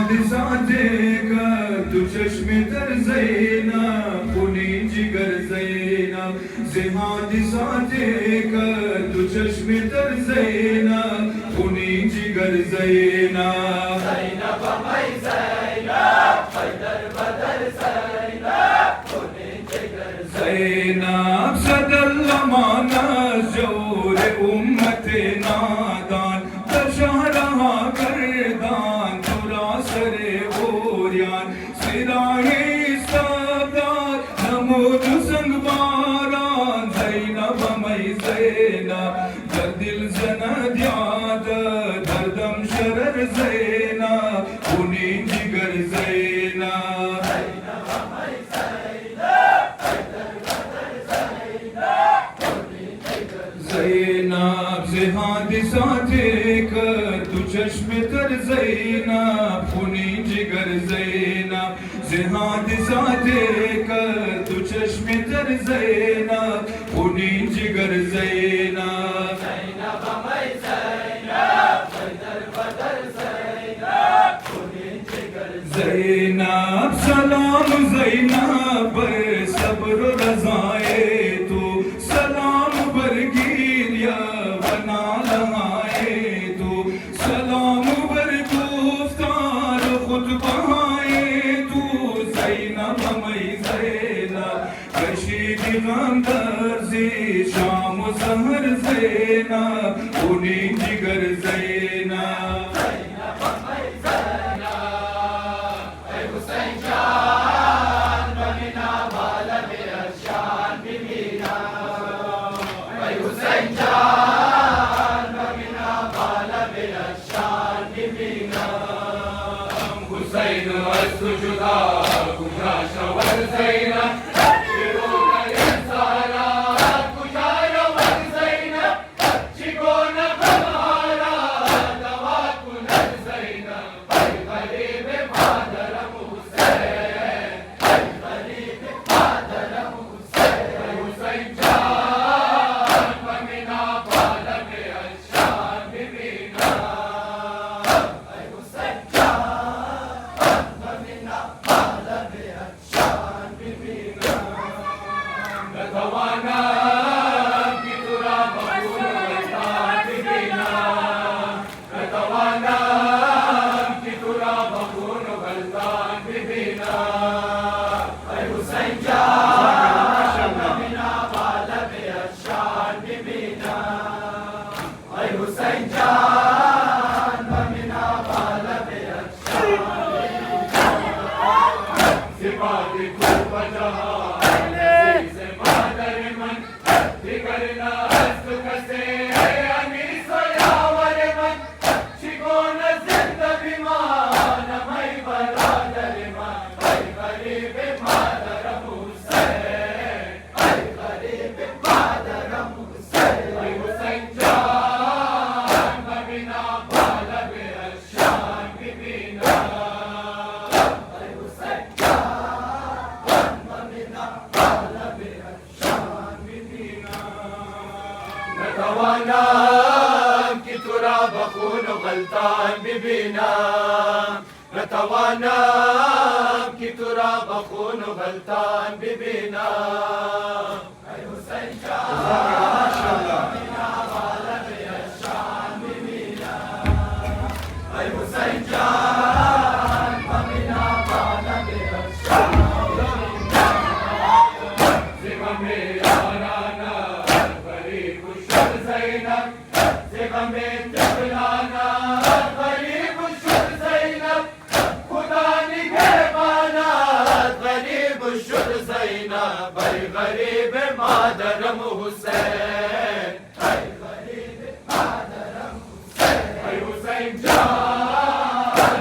हादिसाचे कर तू चष्मे तर जैना पुणे जिगर जैना जे हादिसाचे कर तू चष्मे तर जैना पुणे जिगर जैना زینب ای زینب حیدر بدر زینب पुणे जिगर زینب सदल्लमाना जोर उम्मत नादान दशहरा गर्दान तुरा सरे ओरियान सिराहे सदार नमोद संगबारान زینب मई زینب در दिल जन याद दर्दम शरर زینب पुणे जिगर زینب زینب ze hadisate kar tu chashme tar زینب Pune jigar زینب ze hadisate kar tu chashme tar زینب Pune jigar زینب زینب ای زینب حیدر بدر زینب Pune जिगर زینب سلام زینب پر صبر و رضائے تو سلام پر گیریا بنا لہائے تو سلام پر گفتار خود بہائے تو زینب مئی زینب کشید غم درزی شام و سحر زینب पुणे जिगर زینب حسین است جدا کجا شود زینب شیرون انسارا کجا رود زینب چگون بهارا دوا کند زینب ای غریب مادرم حسین ای غریب مادرم حسین ای حسین جان بمینا بالم اشان ببینا ای حسین نتوانم که تو را بخون غلطان ببینم نتوانم که تو را بخون غلطان ببینم ای حسین جان ببینا بالب اشان ببینم ای حسین جان ببینا بالب اشان ببینم صفات خوب جهان کرنا است کسی انیس و یاور من چگون زنده بمانم ای برادر من ای غریب مادرم حسین ای غریب مادرم حسین ای حسین جان ببینا بالب اشان ببینم ای حسین جان ببینا بالب اشان نتوانم که تو را بخون و غلطان ببینم نتوانم که تو را بخون و غلطان ببینم ای حسین جان ببینا بالب اشان ببینم ای حسین جان ببینا بالب اشان غریب مادرم حسین ای غریب مادرم حسین ای حسین جان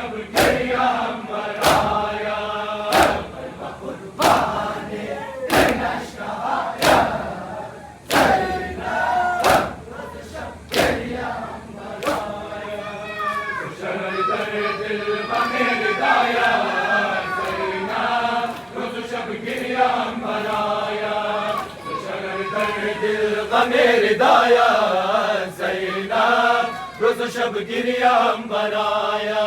शब गिरिया बराया शगर दर दिल बमेर दाया सैना रोज शब गिरिया बराया शगर दर दिल बमेर दाया सैना रोज शब गिरिया बराया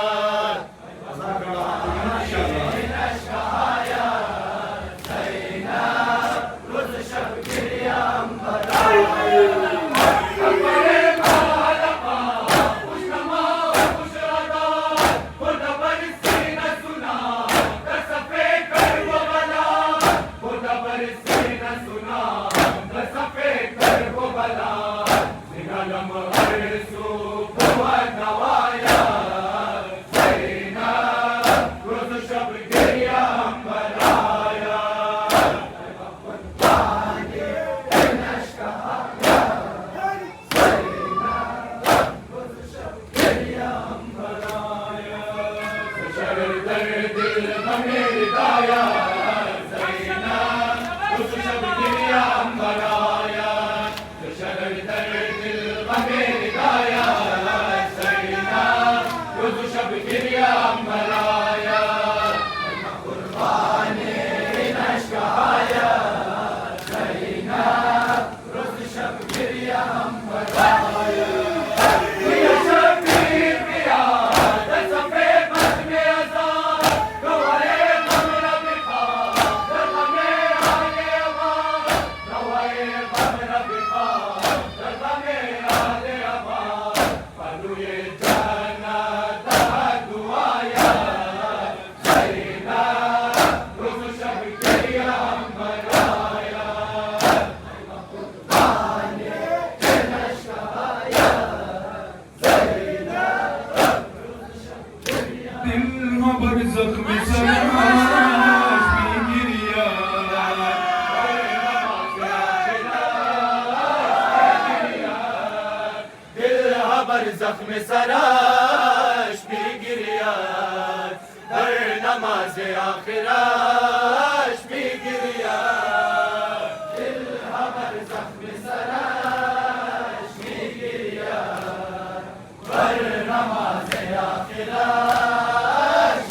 जख्म सराश भी गिरियात हर नमाज आखिराश भी गिरियात दिल हर जख्म सराश भी गिरियात हर नमाज आखिराश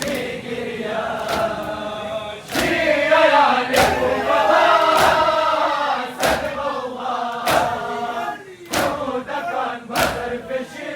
भी गिरियात शिया ने कुबा सदबवा खुदकान बदर पेशी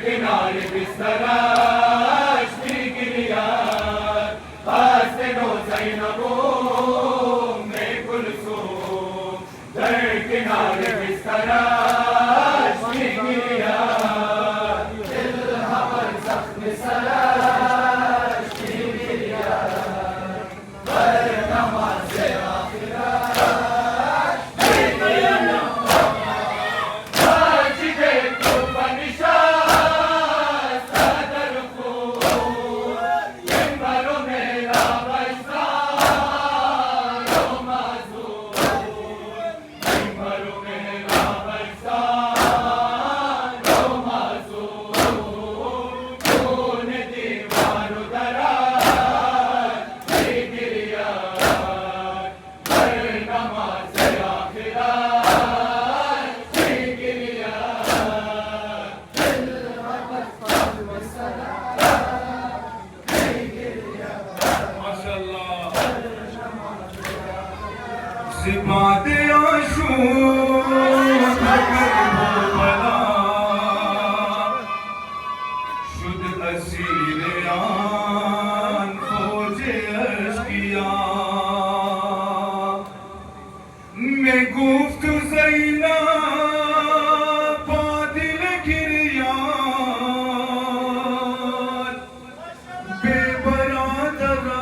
किनारे बिस्तराश भी गिरिया माशाअल्लाह ज़िबाद आशूर बला शुद असीर आन खोजे अश्किया मैं गुफ्त ज़ैना बादिल गिरियान बेबरादरा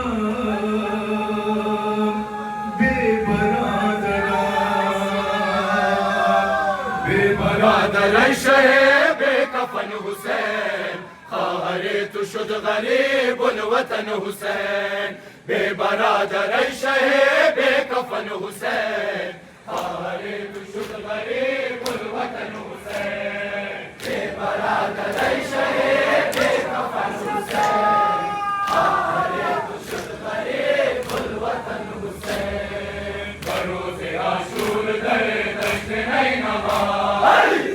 बेबरादर शहे बेकफन हुसैन खारे तु शुद गरीब वतन हुसैन बेबरादर शहे बेकफन हुसैन खारे तु शुद गरीब वतन हुसैन बेबरादर शहे बेकफन हुसैन खारे तु शुद गरीब वतन हुसैन बरोज़े आशूर दर दश्त नहीं नवाज़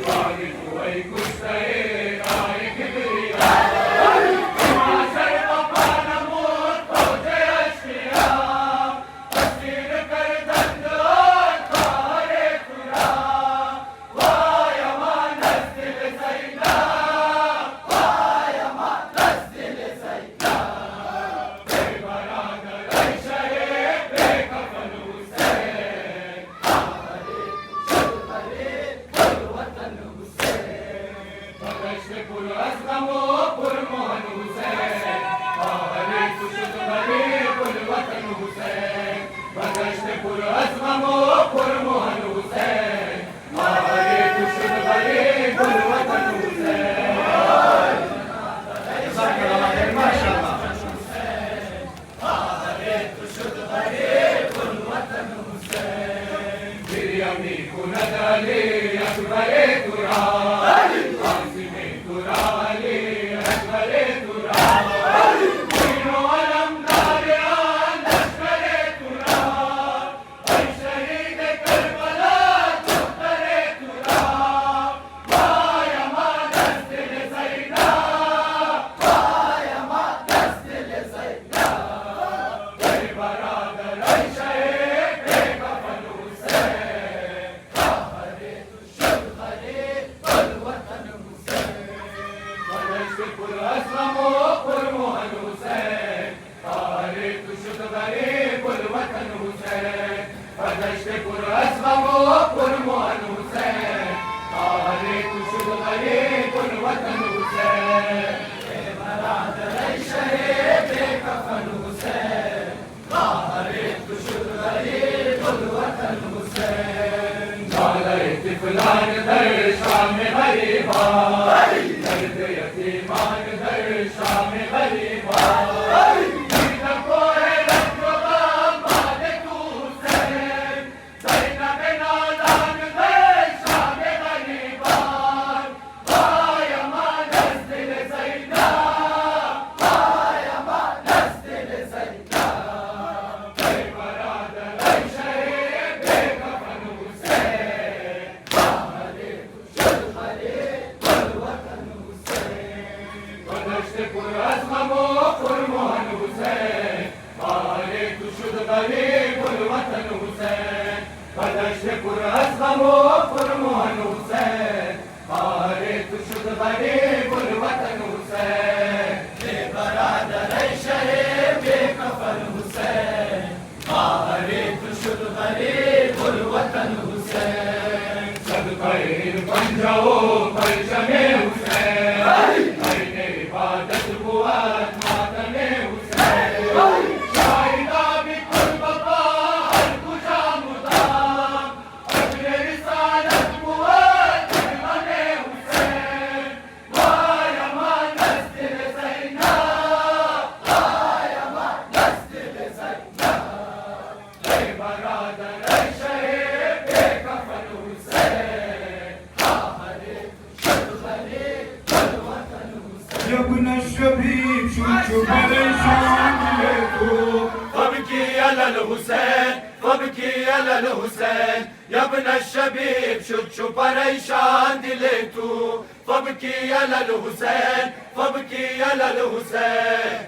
फबकी अलल हुसैन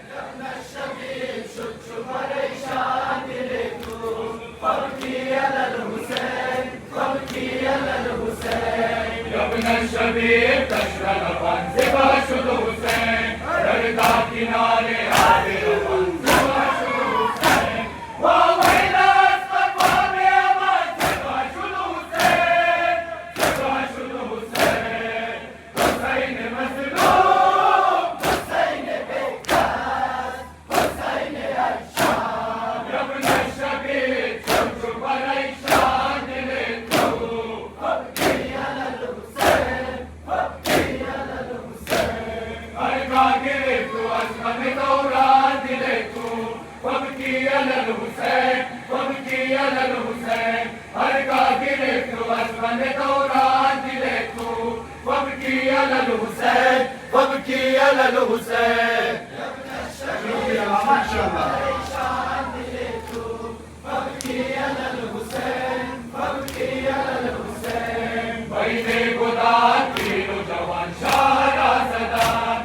على الحسين ما شاء الله بين قدات تیر و جوان شاه زدن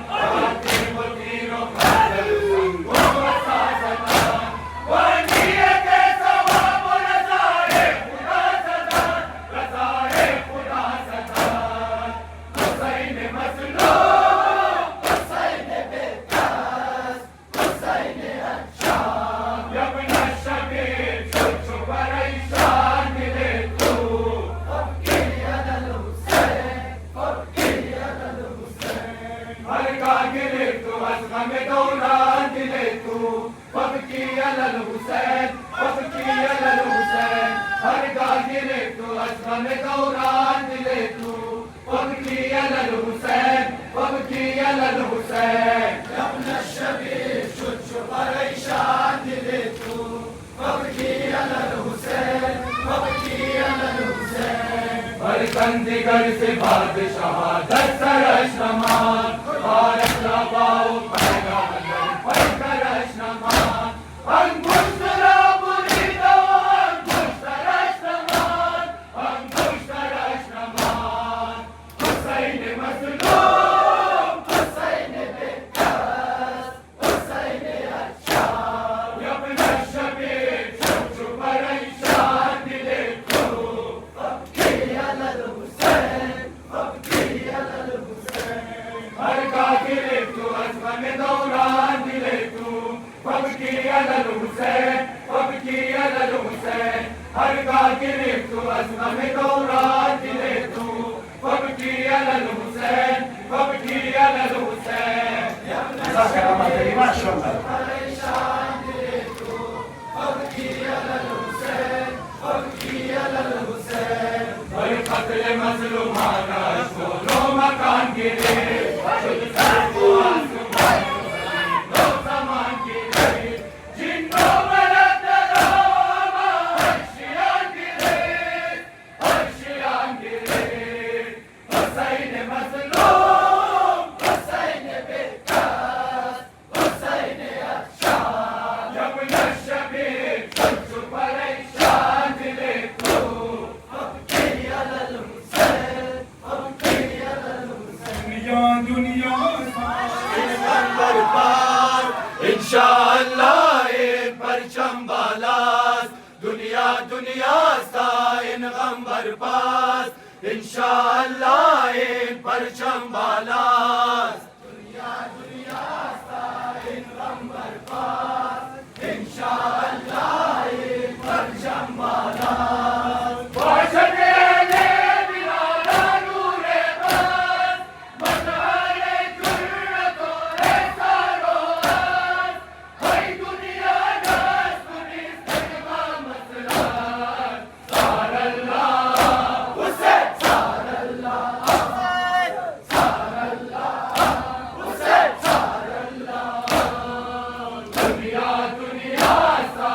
تیر و تیر و خاطر سنگ و سازدن و نیت ثواب و رضای خدا زدن رضای خدا زدن حسین مظلوم حسین بکس حسین اجشام یا ابن الشبیب شد چو پریشان دل تو हल्का गिरे तो असगा में दौरान दिले तू पबकी अलल हुसैन पबकी अलल हुसैन हल्का गिरे तो असगा में दौरान दिले तू पबकी अलल हुसैन पबकी अलल हुसैन अपना शबीर शुच परेशान दिले तू पबकी अलल हुसैन पबकी अलल हुसैन हर कंदिगर से बादशाह दस्तरश नमान भारत लाबाओ पैगाम पैगरश नमान अंगुष्ठरा बुरीदो अंगुष्ठरश नमान अंगुष्ठरश नमान हुसैन मज़लूम हुसैन बेकस हुसैन अजशाम या ابن الشبيب شوف परेशान दिले तू हर का गिरे तू असगा में दौरान दिले तू पबकी अलल हुसैन पबकी अलल हुसैन हर का गिरे तू असगा में दौरान दिले तू पबकी अलल हुसैन पबकी अलल हुसैन ما شاء الله परेशान दिले तू पबकी अलल हुसैन पबकी अलल हुसैन हर कत्ल मजलूमाना सोलो मकान गिरे शुद्ध सरको आसमान लो समान गिरे जिन्नो मरद रोमा हर्षियान गिरे हुसैन मज़लूम हुसैन बेकस हुसैन अजशाम या ابن الشبيب शुच परेशान दिले तू दुनिया इंशाअल्लाह एक परचम बालास दुनिया दुनिया सा इन गम बरपास इंशाअल्लाह एक परचम बालास दुनिया दुनिया सा इन गम बरपास इंशाअल्लाह एक परचम बालास वाशने ने बिलाला नूरे बस मनाले जुर्रतो ऐसारो आज हाय दुनिया नास पुनिस तकवा मसलान सारल्लाह हुसैन सारल्लाह हुसैन सारल्लाह दुनिया दुनिया सा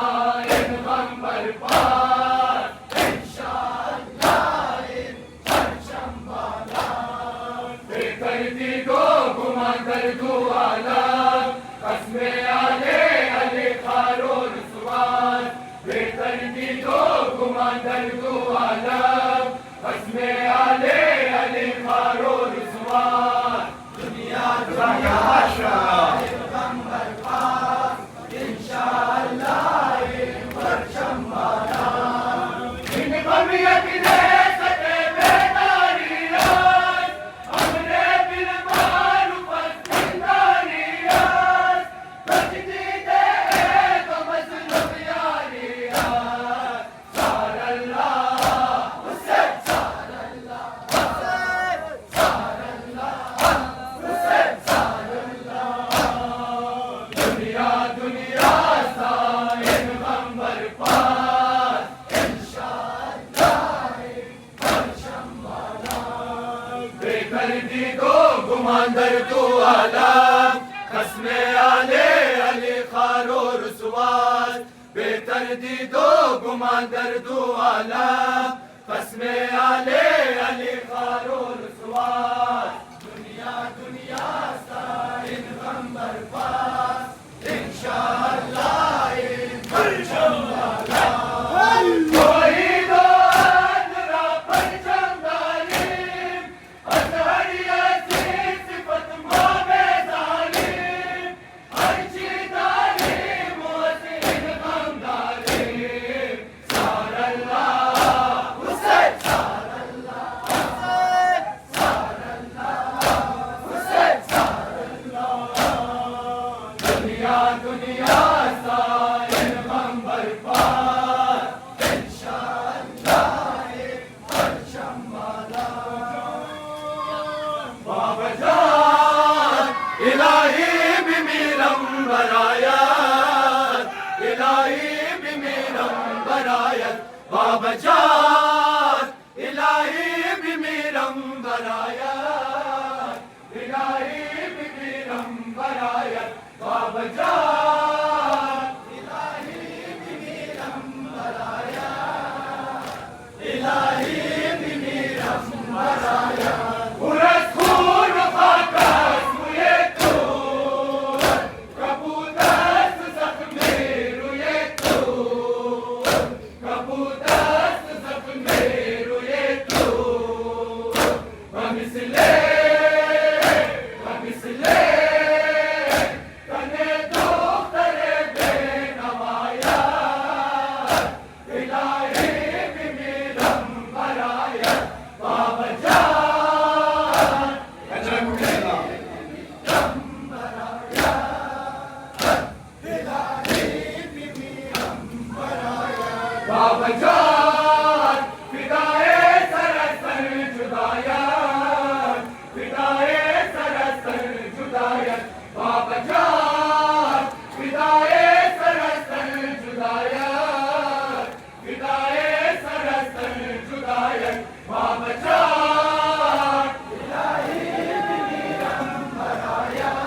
इन गम बरपास इंशाअल्लाह इन परचम बालास बेदर्दी को गुमांदर दो आलम कसमे आले अली खारो रुसवान बेदर्दी को गुमांदर दो आलम कसमे आले अली खारो रुसवान दुनिया दुनिया ما شاء الله गम बरपास इंशाअल्लाह इन परचम बालास इन कमियत ने सके बेदारियात हमने बिल मारू पर जिंदारियात तजदीदे तो मजलूम यारियात सारल्लाह हुसैन सारल्लाह हुसैन सारल्लाह दुनिया दुनिया सा इन गम बरपास इंशाअल्लाह परचम बालास बेदर्दी को गुमांदर तो आलम कसमे आले अली खारो रुसवान बेदर्दी दो गुमांदर दो आलम कसमे आले अली खारो रुसवान दुनिया दुनिया सा पैगंबर पास इंशाअल्लाह परचम वाला कोई दो अंधरा परचम जालिम अजहर यासीन सिफत मोबे जालिम अर्ची जालिम मुहसिन गम जालिम सारल्लाह हुसैन सारल्लाह हुसैन सारल्लाह दुनिया दुनिया सारे गम बर्बाद इंशाअल्लाह परचम वाला बाबा जान इलाही बिमिरम बरायत इलाही बिमिरम बरायत बाबा जान इलाही बिमिरम बरायत इलाही बिमिरम बरायत बाबा जान इलाही बिमिरम बरायत इलाही बिमिरम बरायत उरस खून खाकस मुये तू कबूतस जख्मे रुये तू कबूतस जख्मे रुये तू बमिसले बमिसले कने दोस्तरे बेनवाया इलाही बिमिरम बरायत बाबा जान Alhamdulillah. बाबा जान फिदाए सरसर जुदायत फिदाए सरसर जुदायत बाबा जान फिदाए सरसर जुदायत फिदाए सरसर जुदायत बाबा जान इलाही बिमिरम बरायत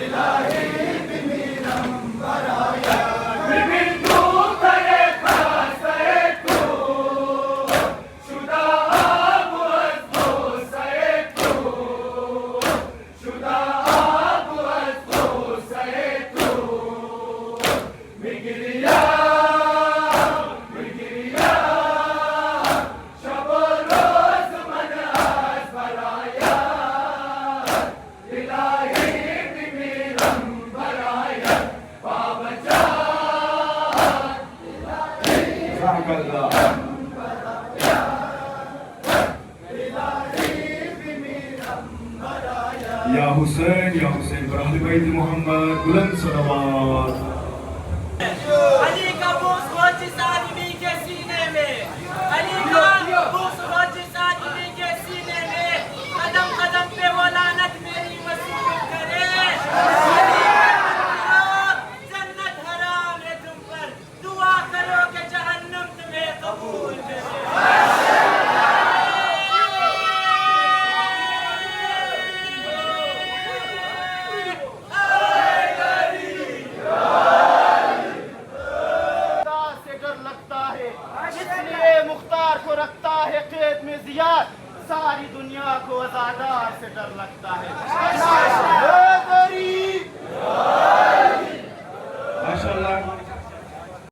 इलाही बिमिरम बरायत बिबिन तू करे खासे तू शुदा आबुअस तो सए तू शुदा आबुअस तो सए तू मिगिरिया मिगिरिया शब रोज मन आज बराया इलाही बिमिरम बरायत बाबा जान Jazakallah. या हुसैन पर अहले बैत मोहम्मद बुलंद सलावत। अली का बूस हो जिस आदमी के सीने में अली का बूस हो जिस आदमी के सीने में कदम कदम पे वो लानत मेरी वसूल करे जन्नत हराम है तुम पर दुआ करो कि जहन्नम तुम्हें कबूल करे से डर लगता है इसलिए मुख्तार को रखता है कैद में जियाद सारी दुनिया को अज़ादार से डर लगता है